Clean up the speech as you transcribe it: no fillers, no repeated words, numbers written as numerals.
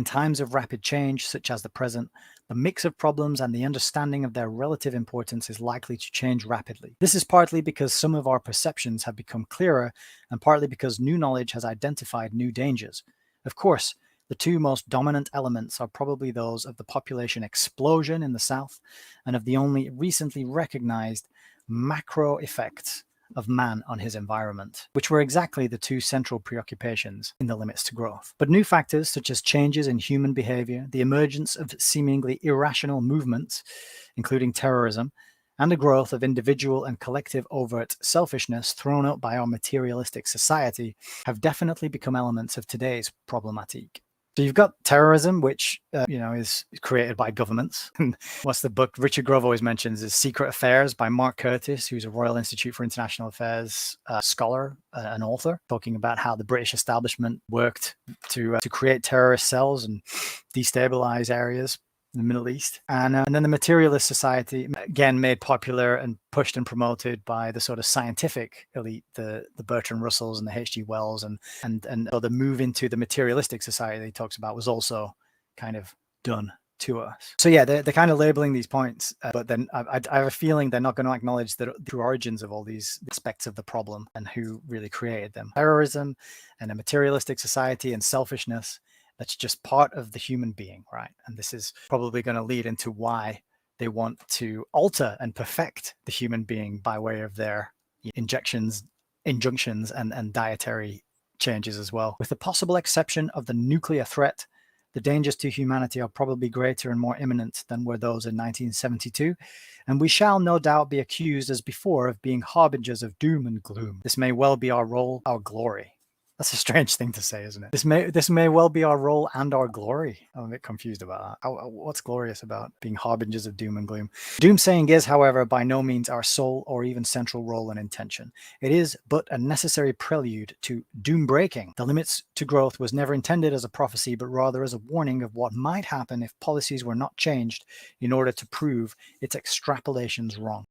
In times of rapid change, such as the present, the mix of problems and the understanding of their relative importance is likely to change rapidly. This is partly because some of our perceptions have become clearer, and partly because new knowledge has identified new dangers. Of course, the two most dominant elements are probably those of the population explosion in the south and of the only recently recognized macro effects of man on his environment, which were exactly the two central preoccupations in the limits to growth. But new factors such as changes in human behavior, the emergence of seemingly irrational movements, including terrorism, and the growth of individual and collective overt selfishness thrown up by our materialistic society have definitely become elements of today's problematique. So you've got terrorism, which is created by governments. What's the book Richard Grove always mentions is Secret Affairs by Mark Curtis, who's a Royal Institute for International Affairs scholar, an author, talking about how the British establishment worked to create terrorist cells and destabilize areas in the Middle East. And then the materialist society, again, made popular and pushed and promoted by the sort of scientific elite, the Bertrand Russells and the H.G. Wells. And so the move into the materialistic society that he talks about was also kind of done to us. So yeah, they're kind of labeling these points, but then I have a feeling they're not going to acknowledge the true origins of all these aspects of the problem and who really created them. Terrorism and a materialistic society and selfishness, that's just part of the human being, right? And this is probably going to lead into why they want to alter and perfect the human being by way of their injunctions, and dietary changes as well. With the possible exception of the nuclear threat, the dangers to humanity are probably greater and more imminent than were those in 1972, and we shall no doubt be accused as before of being harbingers of doom and gloom. This may well be our role, our glory. That's a strange thing to say, isn't it? This may well be our role and our glory. I'm a bit confused about that. What's glorious about being harbingers of doom and gloom? Doomsaying is, however, by no means our sole or even central role and intention. It is but a necessary prelude to doom breaking. The limits to growth was never intended as a prophecy, but rather as a warning of what might happen if policies were not changed in order to prove its extrapolations wrong.